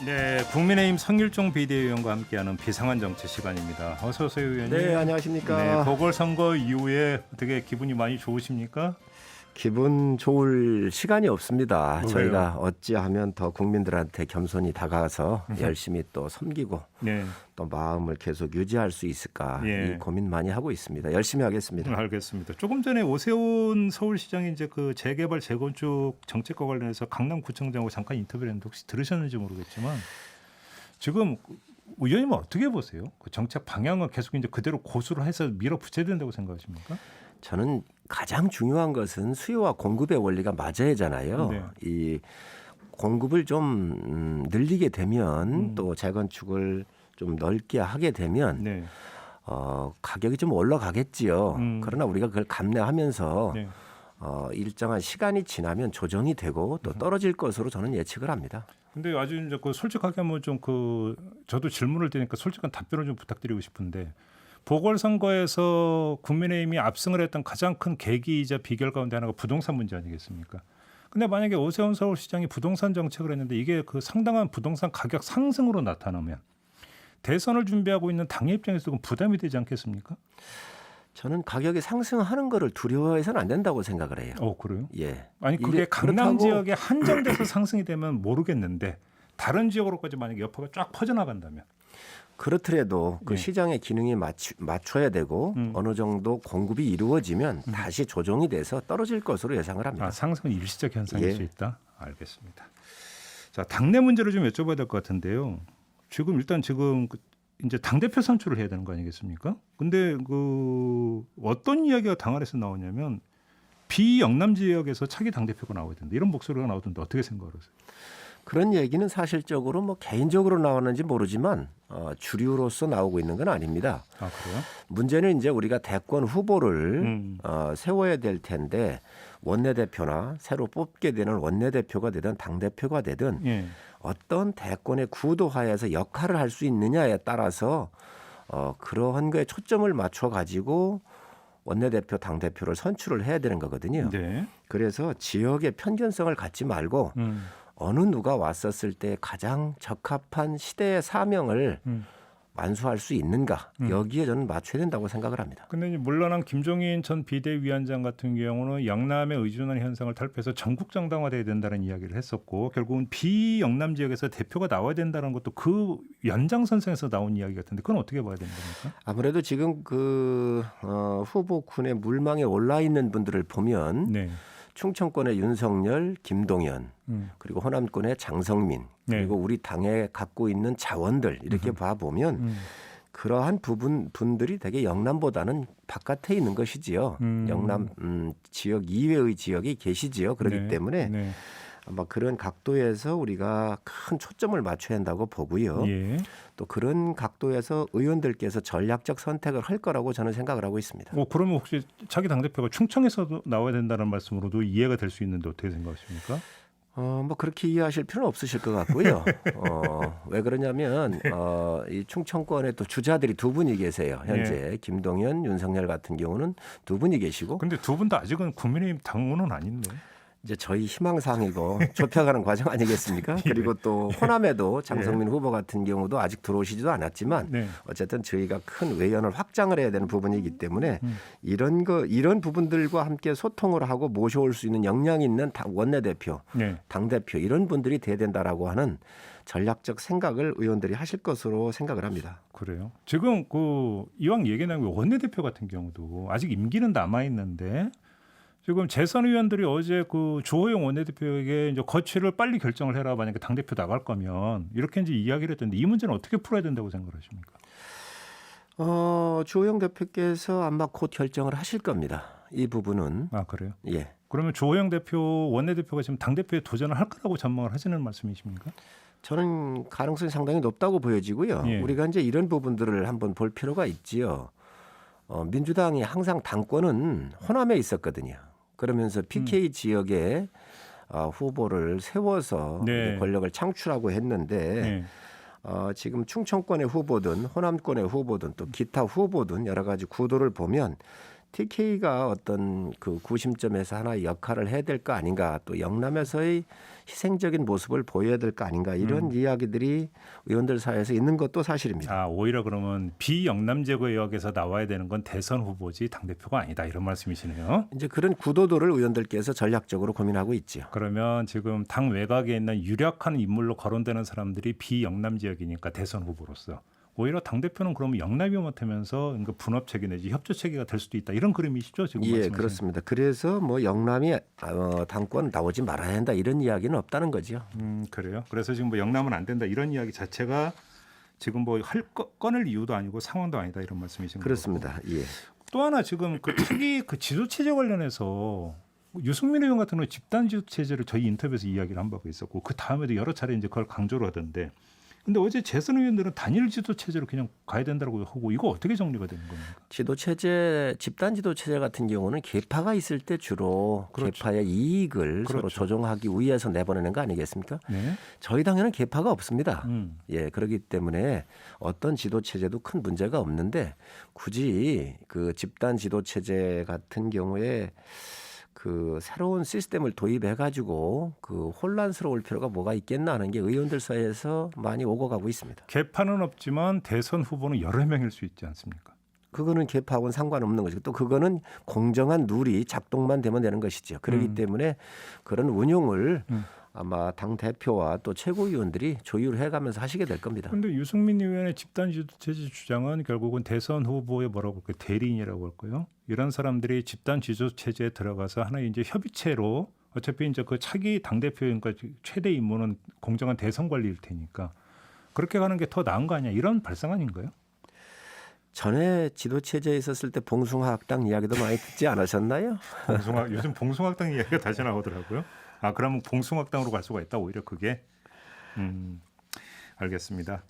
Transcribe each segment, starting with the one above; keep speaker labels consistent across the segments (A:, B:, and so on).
A: 네, 국민의힘 성일종 비대위원과 함께하는 비상한 정치 시간입니다. 어서 오세요, 의원님.
B: 네, 안녕하십니까.
A: 네, 보궐선거 이후에 어떻게 기분이 많이 좋으십니까?
B: 기분 좋을 시간이 없습니다.
A: 왜요?
B: 저희가 어찌하면 더 국민들한테 겸손히 다가가서 열심히 또 섬기고
A: 네,
B: 또 마음을 계속 유지할 수 있을까
A: 예.
B: 이 고민 많이 하고 있습니다. 열심히 하겠습니다.
A: 알겠습니다. 조금 전에 오세훈 서울시장이 이제 그 재개발 재건축 정책과 관련해서 강남구청장하고 잠깐 인터뷰를 했는데 혹시 들으셨는지 모르겠지만 지금 의원님은 어떻게 보세요? 그 정책 방향을 계속 이제 그대로 고수를 해서 밀어붙여야 된다고 생각하십니까?
B: 저는 가장 중요한 것은 수요와 공급의 원리가 맞아야잖아요.
A: 네.
B: 이 공급을 좀 늘리게 되면 또 재건축을 좀 넓게 하게 되면
A: 네,
B: 가격이 좀 올라가겠지요. 그러나 우리가 그걸 감내하면서
A: 네.
B: 일정한 시간이 지나면 조정이 되고 또 떨어질 것으로 저는 예측을 합니다.
A: 근데 아주 이제 그 솔직하게 한번 좀 그 저도 질문을 드리니까 솔직한 답변을 좀 부탁드리고 싶은데 보궐선거에서 국민의힘이 압승을 했던 가장 큰 계기이자 비결 가운데 하나가 부동산 문제 아니겠습니까? 근데 만약에 오세훈 서울시장이 부동산 정책을 했는데 이게 그 상당한 부동산 가격 상승으로 나타나면 대선을 준비하고 있는 당의 입장에서 좀 부담이 되지 않겠습니까?
B: 저는 가격이 상승하는 거를 두려워해서는 안 된다고 생각을 해요.
A: 그래요?
B: 예.
A: 아니 그게
B: 이게
A: 강남
B: 그렇다고
A: 지역에 한정돼서 상승이 되면 모르겠는데 다른 지역으로까지 만약에 여파가 쫙 퍼져나간다면
B: 그렇더라도 그
A: 예.
B: 시장의 기능이 맞춰야 되고 어느 정도 공급이 이루어지면 다시 조정이 돼서 떨어질 것으로 예상을 합니다.
A: 상승은 일시적 현상일
B: 예.
A: 수 있다. 알겠습니다. 자, 당내 문제를 좀 여쭤봐야 될 것 같은데요. 지금 일단 이제 당 대표 선출을 해야 되는 거 아니겠습니까? 근데 그 어떤 이야기가 당 안에서 나오냐면 비영남 지역에서 차기 당 대표가 나와야 된다. 이런 목소리가 나오던데 어떻게 생각하세요?
B: 그런 얘기는 사실적으로 뭐 개인적으로 나왔는지 모르지만 주류로서 나오고 있는 건 아닙니다.
A: 아 그래요?
B: 문제는 이제 우리가 대권 후보를 세워야 될 텐데 원내대표나 새로 뽑게 되는 원내대표가 되든 당대표가 되든
A: 예.
B: 어떤 대권의 구도하에서 역할을 할 수 있느냐에 따라서 그러한 거에 초점을 맞춰 가지고 원내대표, 당대표를 선출을 해야 되는 거거든요.
A: 네.
B: 그래서 지역의 편견성을 갖지 말고 어느 누가 왔었을 때 가장 적합한 시대의 사명을 완수할 수 있는가 여기에 저는 맞춰야 된다고 생각을 합니다.
A: 근데 이제 물러난 김종인 전 비대위원장 같은 경우는 영남에 의존하는 현상을 탈피해서 전국 정당화돼야 된다는 이야기를 했었고 결국은 비영남 지역에서 대표가 나와야 된다는 것도 그 연장선상에서 나온 이야기 같은데 그건 어떻게 봐야 되는 겁니까?
B: 아무래도 지금 그 후보군의 물망에 올라 있는 분들을 보면
A: 네.
B: 충청권의 윤석열, 김동연 그리고 호남권의 장성민
A: 네.
B: 그리고 우리 당에 갖고 있는 자원들 이렇게 봐보면 그러한 분들이 되게 영남보다는 바깥에 있는 것이지요. 영남 지역 이외의 지역이 계시지요. 그렇기
A: 네.
B: 때문에
A: 네.
B: 아마 그런 각도에서 우리가 큰 초점을 맞춰야 한다고 보고요.
A: 예.
B: 또 그런 각도에서 의원들께서 전략적 선택을 할 거라고 저는 생각을 하고 있습니다.
A: 그러면 혹시 차기 당대표가 충청에서도 나와야 된다는 말씀으로도 이해가 될 수 있는데 어떻게 생각하십니까?
B: 뭐 그렇게 이해하실 필요는 없으실 것 같고요. 왜 그러냐면 이 충청권에 또 주자들이 두 분이 계세요. 현재 김동연, 윤석열 같은 경우는 두 분이 계시고.
A: 근데 두 분 다 아직은 국민의힘 당원은 아닌데.
B: 이제 저희 희망사항이고 좁혀가는 과정 아니겠습니까? 그리고 또 호남에도 장성민 후보 같은 경우도 아직 들어오시지도 않았지만
A: 네.
B: 어쨌든 저희가 큰 외연을 확장을 해야 되는 부분이기 때문에 이런 부분들과 함께 소통을 하고 모셔올 수 있는 역량 있는 원내대표,
A: 네.
B: 당대표 이런 분들이 돼야 된다라고 하는 전략적 생각을 의원들이 하실 것으로 생각을 합니다.
A: 그래요. 지금 그 이왕 얘기 나면 원내대표 같은 경우도 아직 임기는 남아 있는데 지금 재선 의원들이 어제 그 주호영 원내대표에게 이제 거취를 빨리 결정을 해라 만약에 당 대표 나갈 거면 이렇게 이제 이야기를 했던데 이 문제는 어떻게 풀어야 된다고 생각하십니까?
B: 주호영 대표께서 아마 곧 결정을 하실 겁니다. 이 부분은.
A: 아 그래요?
B: 예.
A: 그러면 주호영 대표 원내대표가 지금 당 대표에 도전을 할 거라고 전망을 하시는 말씀이십니까?
B: 저는 가능성이 상당히 높다고 보여지고요.
A: 예.
B: 우리가 이제 이런 부분들을 한번 볼 필요가 있지요. 민주당이 항상 당권은 호남에 있었거든요. 그러면서 PK 지역에 후보를 세워서
A: 네.
B: 권력을 창출하고 했는데
A: 네.
B: 지금 충청권의 후보든 호남권의 후보든 또 기타 후보든 여러 가지 구도를 보면 TK가 어떤 그 구심점에서 하나의 역할을 해야 될 거 아닌가, 또 영남에서의 희생적인 모습을 보여야 될 거 아닌가, 이런 이야기들이 의원들 사이에서 있는 것도 사실입니다.
A: 아, 오히려 그러면 비영남 제거 의혹에서 나와야 되는 건 대선 후보지 당대표가 아니다, 이런 말씀이시네요.
B: 이제 그런 구도도를 의원들께서 전략적으로 고민하고 있죠.
A: 그러면 지금 당 외곽에 있는 유력한 인물로 거론되는 사람들이 비영남 지역이니까 대선 후보로서 오히려 당대표는 그러면 영남이 못하면서 그러니까 분업체계 내지 협조체계가 될 수도 있다, 이런 그림이시죠 지금?
B: 예,
A: 말씀하신.
B: 그렇습니다. 그래서 뭐 영남이 당권 나오지 말아야 한다, 이런 이야기는 없다는 거죠.
A: 그래요. 그래서 지금 뭐 영남은 안 된다, 이런 이야기 자체가 지금 뭐 꺼낼 이유도 아니고 상황도 아니다, 이런 말씀이신 거죠?
B: 그렇습니다. 예.
A: 또 하나 지금 그 특히 그 지도체제 관련해서 유승민 의원 같은 경우 집단 지도체제를 저희 인터뷰에서 이야기를 한 바가 있었고, 그 다음에도 여러 차례 이제 그걸 강조를 하던데, 근데 어제 재선 의원들은 단일 지도체제로 그냥 가야 된다고 하고, 이거 어떻게 정리가 되는 겁니까?
B: 지도체제, 집단 지도체제 같은 경우는 계파가 있을 때 주로
A: 그렇죠.
B: 계파의 이익을 서로
A: 그렇죠.
B: 조정하기 위해서 내보내는 거 아니겠습니까?
A: 네.
B: 저희 당에는 계파가 없습니다.
A: 음.
B: 예, 그렇기 때문에 어떤 지도체제도 큰 문제가 없는데, 굳이 그 집단 지도체제 같은 경우에 그 새로운 시스템을 도입해 가지고 그 혼란스러울 필요가 뭐가 있겠나 하는 게 의원들 사이에서 많이 오고 가고 있습니다.
A: 개파는 없지만 대선 후보는 여러 명일 수 있지 않습니까?
B: 그거는 개파하고는 상관없는 것이고, 또 그거는 공정한 룰이 작동만 되면 되는 것이죠. 그렇기 때문에 그런 운용을 아마 당 대표와 또 최고위원들이 조율해가면서 하시게 될 겁니다.
A: 그런데 유승민 의원의 집단 지도체제 주장은 결국은 대선 후보의 뭐라고 할까요? 대리인이라고 할까요? 이런 사람들이 집단 지도체제에 들어가서 하나의 이제 협의체로, 어차피 이제 그 차기 당 대표니까 최대 임무는 공정한 대선 관리일 테니까 그렇게 가는 게 더 나은 거 아니야? 이런 발상 아닌가요?
B: 전에 지도체제에 있었을 때 봉숭아학당 이야기도 많이 듣지 않으셨나요?
A: 요즘 봉숭아학당 이야기가 다시 나오더라고요. 아, 그러면 봉숭아학당으로 갈 수가 있다, 오히려 그게. 알겠습니다.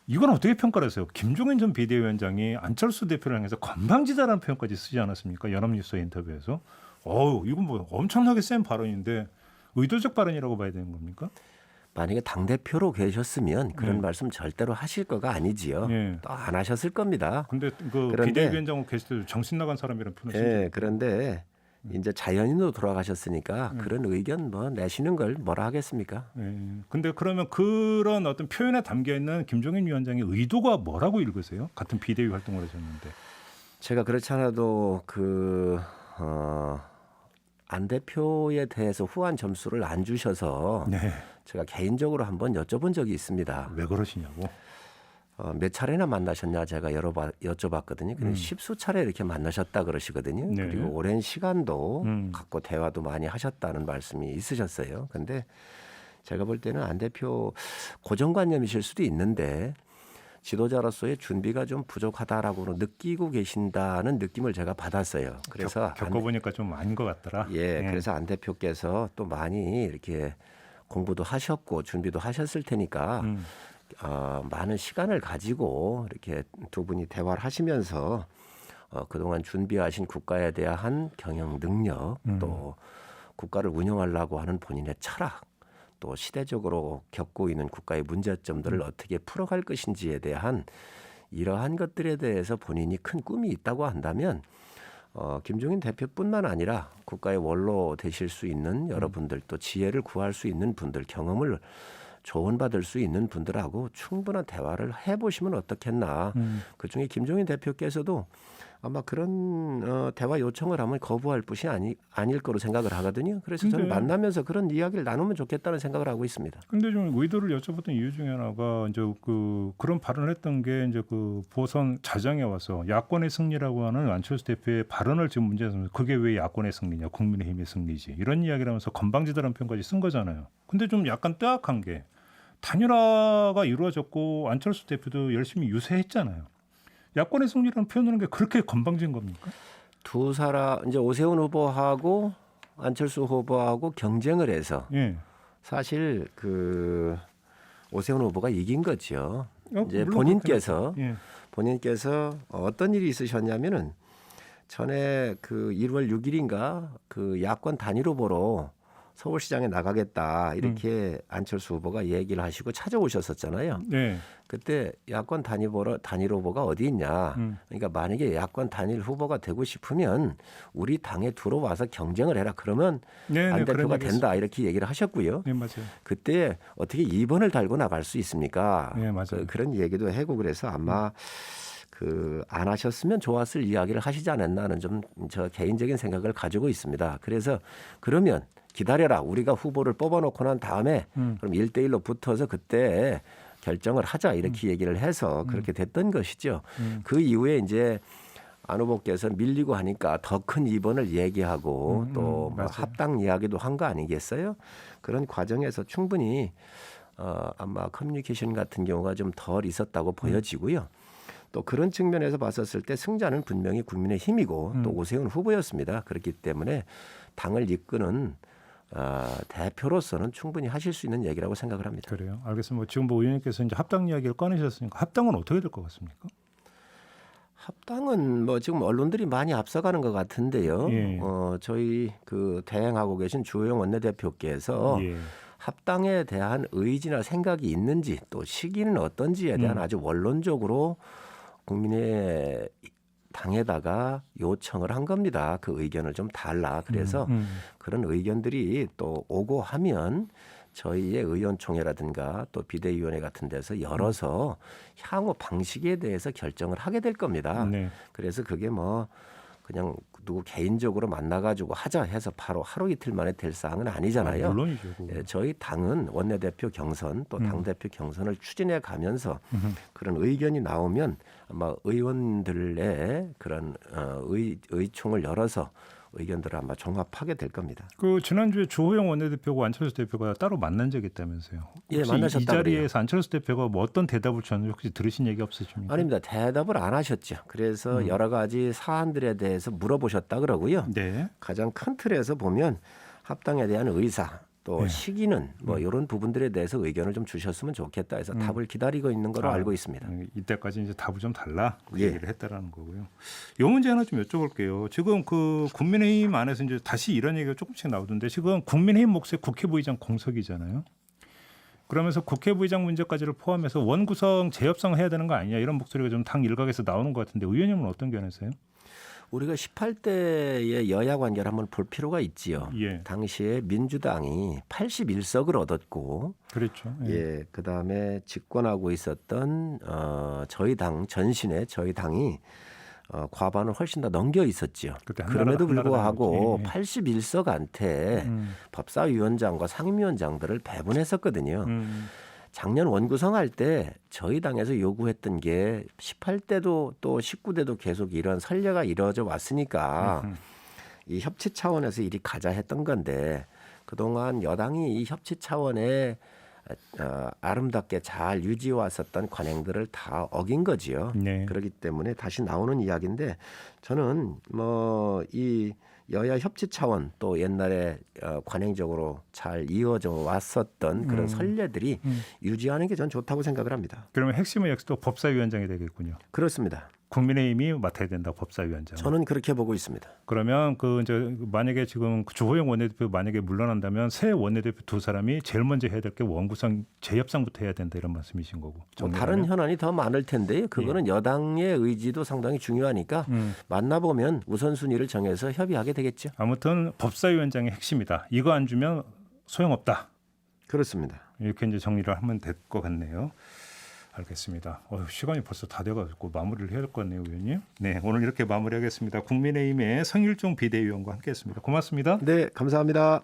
A: 이건 어떻게 평가를 하세요? 김종인 전 비대위원장이 안철수 대표를 향해서 건방지다라는 표현까지 쓰지 않았습니까? 연합뉴스의 인터뷰에서. 이건 뭐 엄청나게 센 발언인데 의도적 발언이라고 봐야 되는 겁니까?
B: 만약에 당대표로 계셨으면 그런 말씀 절대로 하실 거가 아니지요.
A: 예.
B: 또 안 하셨을 겁니다.
A: 근데 그
B: 그런데-
A: 비대위원장으로 계실 때도 정신 나간 사람이라는 표현을 쓰죠.
B: 예, 그런데 이제 자연인으로 돌아가셨으니까 그런 의견 뭐 내시는 걸 뭐라 하겠습니까?
A: 예. 근데 그러면 그런 어떤 표현에 담겨 있는 김종인 위원장의 의도가 뭐라고 읽으세요? 같은 비대위 활동을 하셨는데.
B: 제가 그렇지 않아도 안 대표에 대해서 후한 점수를 안 주셔서
A: 네.
B: 제가 개인적으로 한번 여쭤본 적이 있습니다.
A: 왜 그러시냐고.
B: 몇 차례나 만나셨냐 제가 여쭤봤거든요. 근데 십수 차례 이렇게 만나셨다 그러시거든요.
A: 네.
B: 그리고 오랜 시간도 갖고 대화도 많이 하셨다는 말씀이 있으셨어요. 근데 제가 볼 때는 안 대표 고정관념이실 수도 있는데 지도자로서의 준비가 좀 부족하다라고 느끼고 계신다는 느낌을 제가 받았어요. 그래서
A: 겪어보니까 좀 아닌 것 같더라.
B: 그래서 안 대표께서 또 많이 이렇게 공부도 하셨고 준비도 하셨을 테니까 많은 시간을 가지고 이렇게 두 분이 대화를 하시면서 그동안 준비하신 국가에 대한 경영 능력, 또 국가를 운영하려고 하는 본인의 철학, 또 시대적으로 겪고 있는 국가의 문제점들을 어떻게 풀어갈 것인지에 대한 이러한 것들에 대해서 본인이 큰 꿈이 있다고 한다면 김종인 대표뿐만 아니라 국가의 원로 되실 수 있는 여러분들, 또 지혜를 구할 수 있는 분들, 경험을 조언받을 수 있는 분들하고 충분한 대화를 해보시면 어떻겠나. 그중에 김종인 대표께서도 아마 그런 대화 요청을 하면 거부할 것이 아닐 거로 생각을 하거든요. 그래서 저는 만나면서 그런 이야기를 나누면 좋겠다는 생각을 하고 있습니다.
A: 근데 좀 의도를 여쭤봤던 이유 중에 하나가 이제 그런 발언을 했던 게 이제 그 보선 자정에 와서 야권의 승리라고 하는 안철수 대표의 발언을 지금 문제에서 그게 왜 야권의 승리냐, 국민의힘의 승리지, 이런 이야기를 하면서 건방지다라는 표현까지 쓴 거잖아요. 근데 좀 약간 뜨악한 게 단일화가 이루어졌고 안철수 대표도 열심히 유세했잖아요. 야권의 승리라는 표현하는 게 그렇게 건방진 겁니까?
B: 두 사람 이제 오세훈 후보하고 안철수 후보하고 경쟁을 해서 사실 그 오세훈 후보가 이긴 거죠. 이제 본인께서 어떤 일이 있으셨냐면은 전에 그 1월 6일인가 그 야권 단일 후보로 서울시장에 나가겠다 이렇게 안철수 후보가 얘기를 하시고 찾아오셨었잖아요.
A: 네.
B: 그때 야권 단일 후보가 어디 있냐. 그러니까 만약에 야권 단일 후보가 되고 싶으면 우리 당에 들어와서 경쟁을 해라. 그러면 안 대표가 된다 이렇게 얘기를 하셨고요.
A: 네, 맞아요.
B: 그때 어떻게 2번을 달고 나갈 수 있습니까?
A: 네, 맞아요.
B: 그런 얘기도 하고 그래서 아마 안 하셨으면 좋았을 이야기를 하시지 않았나 하는 좀 저 개인적인 생각을 가지고 있습니다. 그래서 그러면 기다려라. 우리가 후보를 뽑아놓고 난 다음에 그럼 1대1로 붙어서 그때 결정을 하자 이렇게 얘기를 해서 그렇게 됐던 것이죠. 그 이후에 이제 안 후보께서 밀리고 하니까 더 큰 2번을 얘기하고 또 뭐 합당 이야기도 한 거 아니겠어요? 그런 과정에서 충분히 아마 커뮤니케이션 같은 경우가 좀 덜 있었다고 보여지고요. 또 그런 측면에서 봤었을 때 승자는 분명히 국민의힘이고 또 오세훈 후보였습니다. 그렇기 때문에 당을 이끄는 대표로서는 충분히 하실 수 있는 얘기라고 생각을 합니다.
A: 그래요. 알겠습니다. 뭐 지금 뭐 의원님께서 이제 합당 이야기를 꺼내셨으니까 합당은 어떻게 될 것 같습니까?
B: 합당은 뭐 지금 언론들이 많이 앞서가는 것 같은데요.
A: 예.
B: 저희 그 대행하고 계신 주호영 원내대표께서 합당에 대한 의지나 생각이 있는지 또 시기는 어떤지에 대한 아주 원론적으로 국민의 당에다가 요청을 한 겁니다. 그 의견을 좀 달라. 그래서 그런 의견들이 또 오고 하면 저희의 의원총회라든가 또 비대위원회 같은 데서 열어서 향후 방식에 대해서 결정을 하게 될 겁니다.
A: 네.
B: 그래서 그게 뭐 그냥 누구 개인적으로 만나가지고 하자 해서 바로 하루 이틀 만에 될 사항은 아니잖아요.
A: 물론이죠.
B: 저희 당은 원내대표 경선 또 당대표 경선을 추진해 가면서 그런 의견이 나오면 아마 의원들의 그런 의총을 열어서 의견들을 아마 종합하게 될 겁니다.
A: 그 지난주에 주호영 원내대표가 안철수 대표가 따로 만난 적이 있다면서요.
B: 예, 만나셨다고요.
A: 이 자리에서 안철수 대표가 뭐 어떤 대답을 줬는지 혹시 들으신 얘기 없으십니까?
B: 아닙니다. 대답을 안 하셨죠. 그래서 여러 가지 사안들에 대해서 물어보셨다 그러고요.
A: 네.
B: 가장 큰 틀에서 보면 합당에 대한 의사 또 시기는 뭐 이런 부분들에 대해서 의견을 좀 주셨으면 좋겠다 해서 답을 기다리고 있는 걸로 알고 있습니다.
A: 이때까지 이제 답을 좀 달라 그
B: 예.
A: 얘기를 했다라는 거고요. 이 문제 하나 좀 여쭤볼게요. 지금 그 국민의힘 안에서 이제 다시 이런 얘기가 조금씩 나오던데 지금 국민의힘 몫의 국회부의장 공석이잖아요. 그러면서 국회부의장 문제까지를 포함해서 원구성 재협상 해야 되는 거 아니냐 이런 목소리가 좀 당 일각에서 나오는 것 같은데 의원님은 어떤 견해세요?
B: 우리가 18대의 여야 관계를 한번 볼 필요가 있지요.
A: 예.
B: 당시에 민주당이 81석을 얻었고,
A: 그렇죠.
B: 예, 그 다음에 집권하고 있었던 저희 당 전신에 저희 당이 과반을 훨씬 더 넘겨 있었지요. 그럼에도 불구하고 81석한테 법사위원장과 상임위원장들을 배분했었거든요. 작년 원구성할 때 저희 당에서 요구했던 게 18대도 또 19대도 계속 이런 선례가 이루어져 왔으니까 이 협치 차원에서 일이 가자 했던 건데 그동안 여당이 이 협치 차원에 아름답게 잘 유지해 왔었던 관행들을 다 어긴 거지요.
A: 네.
B: 그렇기 때문에 다시 나오는 이야기인데 저는 뭐 이 여야 협치 차원 또 옛날에 관행적으로 잘 이어져 왔었던 그런 선례들이 유지하는 게 전 좋다고 생각을 합니다.
A: 그러면 핵심은 역시 또 법사위원장이 되겠군요.
B: 그렇습니다.
A: 국민의힘이 맡아야 된다 법사위원장.
B: 저는 그렇게 보고 있습니다.
A: 그러면 그 이제 만약에 지금 주호영 원내대표 만약에 물러난다면 새 원내대표 두 사람이 제일 먼저 해야 될 게 원구성 재협상부터 해야 된다 이런 말씀이신 거고.
B: 뭐 다른 현안이 더 많을 텐데요. 그거는 여당의 의지도 상당히 중요하니까 만나보면 우선순위를 정해서 협의하게 되겠죠.
A: 아무튼 법사위원장의 핵심이다. 이거 안 주면 소용없다.
B: 그렇습니다.
A: 이렇게 이제 정리를 하면 될 것 같네요. 알겠습니다. 시간이 벌써 다 돼가지고 마무리를 해야 될 것 같네요, 의원님. 네, 오늘 이렇게 마무리하겠습니다. 국민의힘의 성일종 비대위원과 함께했습니다. 고맙습니다.
B: 네, 감사합니다.